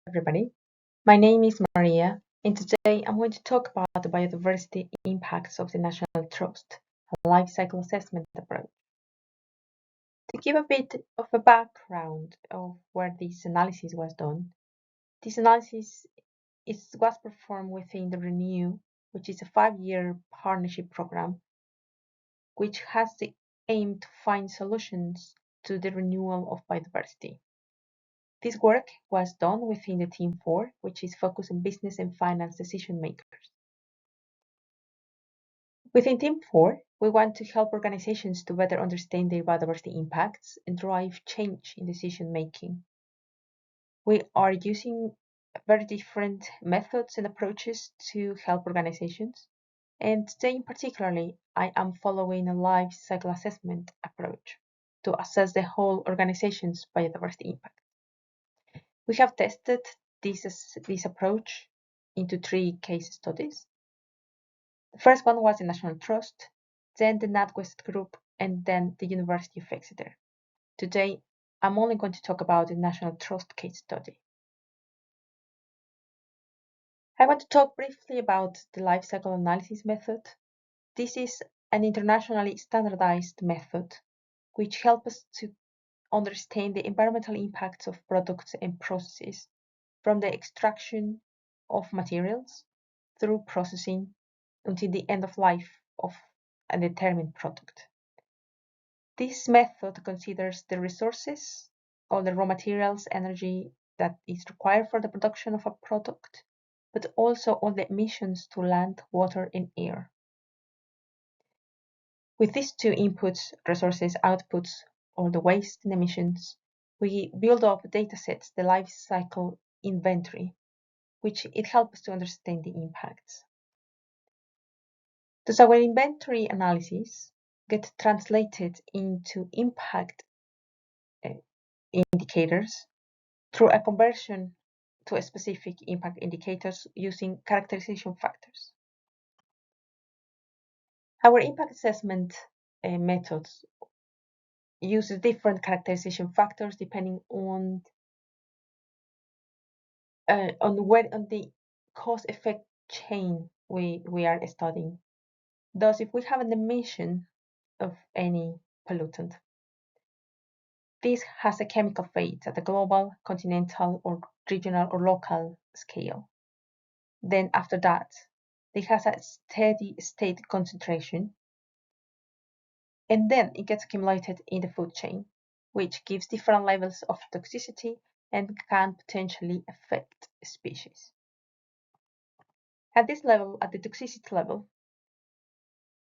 everybody. My name is Maria, and today I'm going to talk about the biodiversity impacts of the National Trust, a life cycle assessment approach. To give a bit of a background of where this analysis was done, this analysis was performed within the Renew, which is a 5-year partnership program, which has the aim to find solutions to the renewal of biodiversity. This work was done within the Team 4, which is focused on business and finance decision makers. Within Team 4, we want to help organizations to better understand their biodiversity impacts and drive change in decision making. We are using very different methods and approaches to help organizations. And today, particularly, I am following a life cycle assessment approach to assess the whole organization's biodiversity impact. We have tested this approach into 3 case studies. The first one was the National Trust, then the NatWest Group, and then the University of Exeter. Today, I'm only going to talk about the National Trust case study. I want to talk briefly about the life cycle analysis method. This is an internationally standardized method which helps us to understand the environmental impacts of products and processes from the extraction of materials through processing until the end of life of a determined product. This method considers the resources, all the raw materials, energy that is required for the production of a product, but also all the emissions to land, water, and air. With these 2 inputs, resources, outputs, all the waste and emissions, we build up datasets, the life cycle inventory, which it helps us to understand the impacts. Thus, our inventory analysis gets translated into impact indicators through a conversion to a specific impact indicators using characterization factors. Our impact assessment methods uses different characterization factors depending on the cause-effect chain we are studying. Thus, if we have an emission of any pollutant, this has a chemical fate at a global, continental, or regional or local scale. Then after that, it has a steady state concentration, and then it gets accumulated in the food chain, which gives different levels of toxicity and can potentially affect species. At this level, at the toxicity level,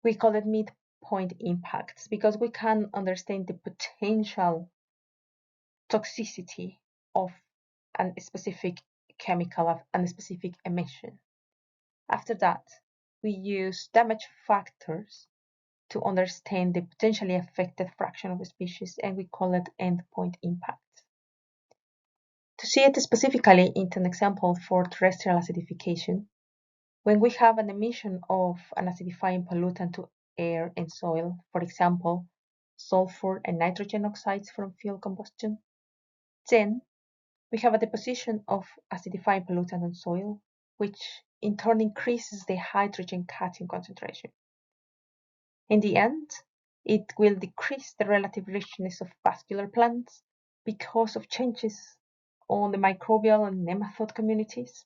we call it midpoint impacts because we can understand the potential toxicity of a specific chemical and a specific emission. After that, we use damage factors to understand the potentially affected fraction of the species, and we call it endpoint impact. To see it specifically in an example for terrestrial acidification, when we have an emission of an acidifying pollutant to air and soil, for example, sulfur and nitrogen oxides from fuel combustion, then we have a deposition of acidifying pollutant on soil, which in turn increases the hydrogen cation concentration. In the end, it will decrease the relative richness of vascular plants because of changes on the microbial and nematode communities,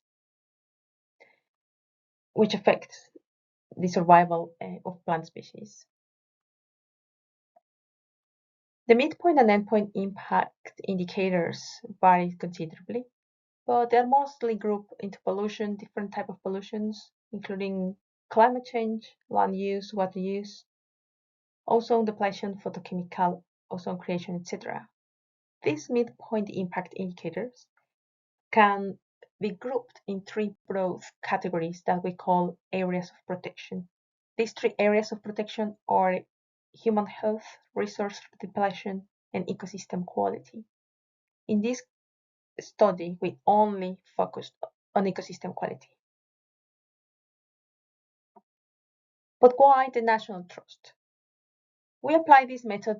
which affects the survival of plant species. The midpoint and endpoint impact indicators vary considerably, but they're mostly grouped into pollution, different type of pollutions, including climate change, land use, water use, ozone depletion, photochemical ozone creation, etc. These midpoint impact indicators can be grouped in 3 broad categories that we call areas of protection. These 3 areas of protection are human health, resource depletion, and ecosystem quality. In this study, we only focused on ecosystem quality. But why the National Trust? We apply this method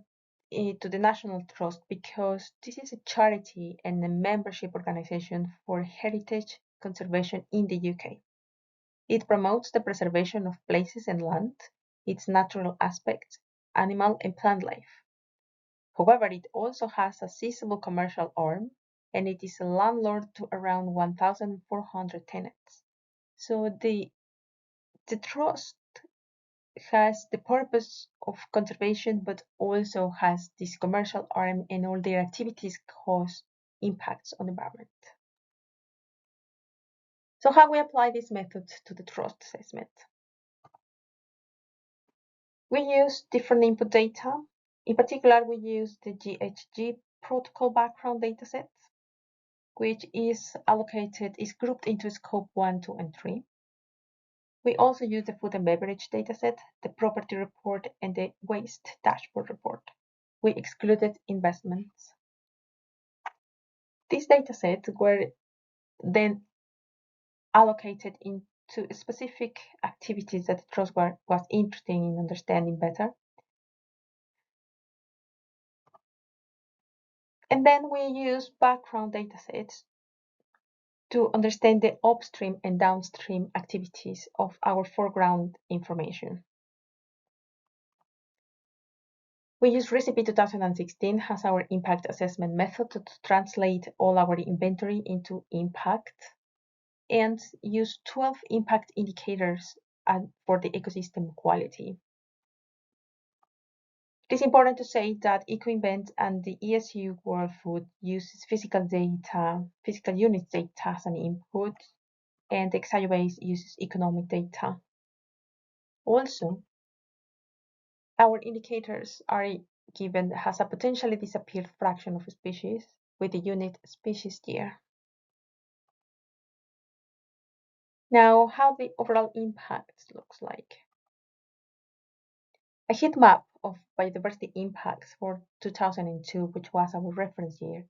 to the National Trust because this is a charity and a membership organization for heritage conservation in the UK. It promotes the preservation of places and land, its natural aspects, animal and plant life. However, it also has a sizable commercial arm, and it is a landlord to around 1,400 tenants. So the trust has the purpose of conservation, but also has this commercial arm, and all their activities cause impacts on the environment. So how we apply this method to the trust assessment? We use different input data. In particular, we use the GHG protocol background dataset, which is grouped into scope 1, 2, and 3. We also use the food and beverage dataset, the property report, and the waste dashboard report. We excluded investments. These datasets were then allocated into specific activities that the trust was interested in understanding better. And then we use background datasets to understand the upstream and downstream activities of our foreground information. We use Recipe 2016 as our impact assessment method to translate all our inventory into impact and use 12 impact indicators for the ecosystem quality. It is important to say that EcoInvent and the ESU World Food uses physical units data as an input, and the Exayobase uses economic data. Also, our indicators are given as a potentially disappeared fraction of a species with the unit species year. Now, how the overall impact looks like. A heat map of biodiversity impacts for 2002, which was our reference year,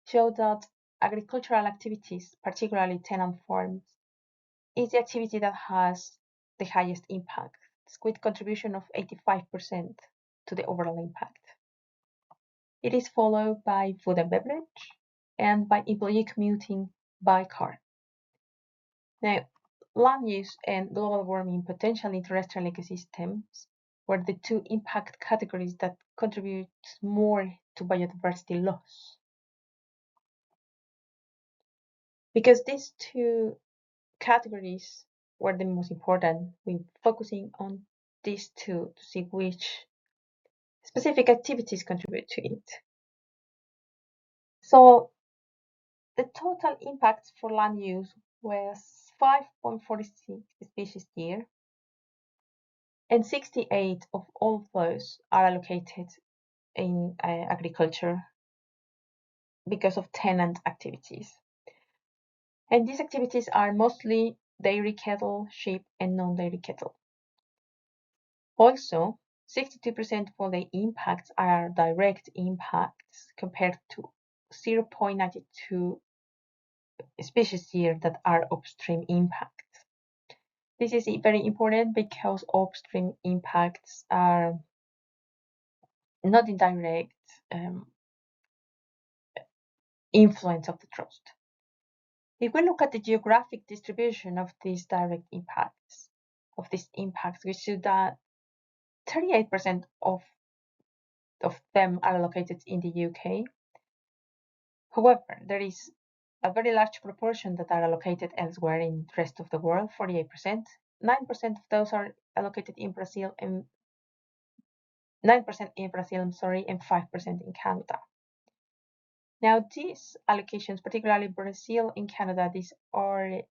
showed that agricultural activities, particularly tenant farms, is the activity that has the highest impact, with contribution of 85% to the overall impact. It is followed by food and beverage and by employee commuting by car. Now, land use and global warming potential in terrestrial ecosystems were the two impact categories that contribute more to biodiversity loss. Because these two categories were the most important, we're focusing on these two to see which specific activities contribute to it. So the total impact for land use was 5.46 species year, and 68 of all those are allocated in agriculture because of tenant activities. And these activities are mostly dairy cattle, sheep, and non-dairy cattle. Also, 62% of the impacts are direct impacts compared to 0.92 species year that are upstream impacts. This is very important because upstream impacts are not in direct influence of the trust. If we look at the geographic distribution of these direct impacts, we see that 38% of them are located in the UK. However, there is a very large proportion that are allocated elsewhere in the rest of the world, 48%. 9% of those are allocated in Brazil, and 9% in Brazil, and 5% in Canada. Now, these allocations, particularly Brazil and Canada, these are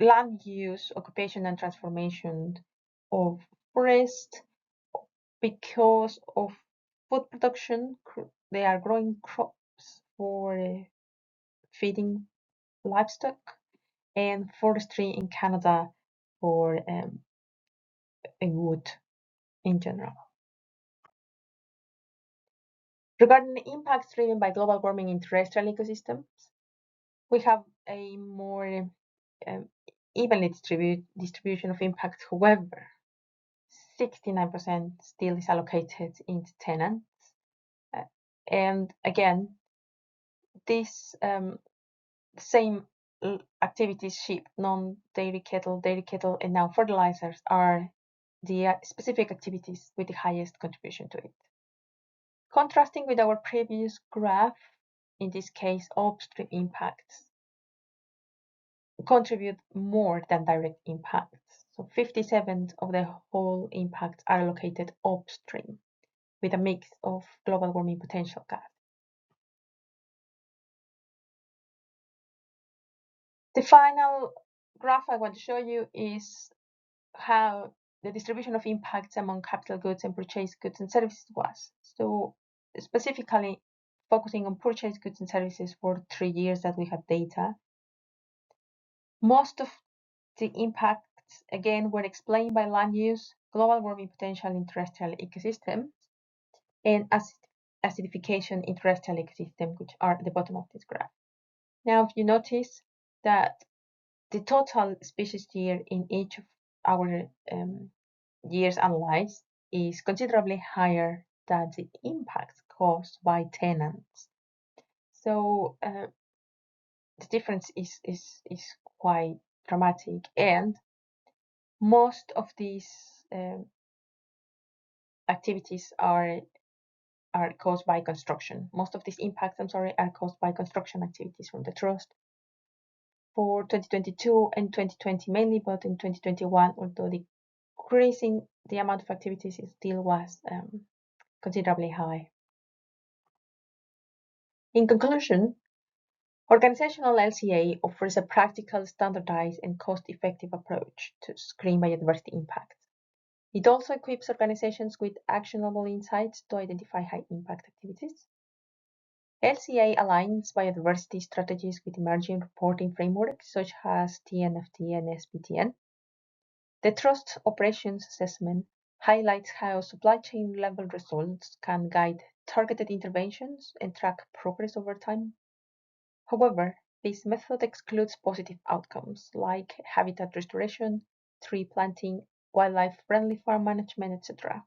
land use, occupation, and transformation of forest because of food production. They are growing crops for feeding livestock, and forestry in Canada for wood in general. Regarding the impacts driven by global warming in terrestrial ecosystems, we have a more evenly distribution of impacts. However, 69% still is allocated into tenants. And again, this same activities, sheep, non-dairy cattle, and now fertilizers are the specific activities with the highest contribution to it. Contrasting with our previous graph, in this case, upstream impacts contribute more than direct impacts. So 57 of the whole impacts are located upstream with a mix of global warming potential gas. The final graph I want to show you is how the distribution of impacts among capital goods and purchased goods and services was. So specifically focusing on purchased goods and services for 3 years that we had data. Most of the impacts, again, were explained by land use, global warming potential in terrestrial ecosystems, and acidification in terrestrial ecosystems, which are at the bottom of this graph. Now, if you notice that the total species year in each of our years analyzed is considerably higher than the impacts caused by tenants. So the difference is quite dramatic, and most of these activities are caused by construction. Most of these impacts, are caused by construction activities from the trust. For 2022 and 2020 mainly, but in 2021, although decreasing the amount of activities, it still was considerably high. In conclusion, organizational LCA offers a practical, standardized, and cost-effective approach to screen biodiversity impacts. It also equips organizations with actionable insights to identify high-impact activities. LCA aligns biodiversity strategies with emerging reporting frameworks such as TNFD and SBTN. The Trust Operations Assessment highlights how supply chain level results can guide targeted interventions and track progress over time. However, this method excludes positive outcomes like habitat restoration, tree planting, wildlife-friendly farm management, etc.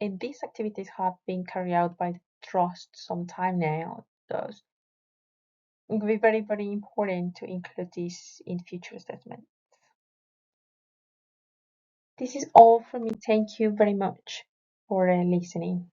And these activities have been carried out by the Trust some time now, thus it will be very, very important to include this in future assessments. This is all from me. Thank you very much for listening.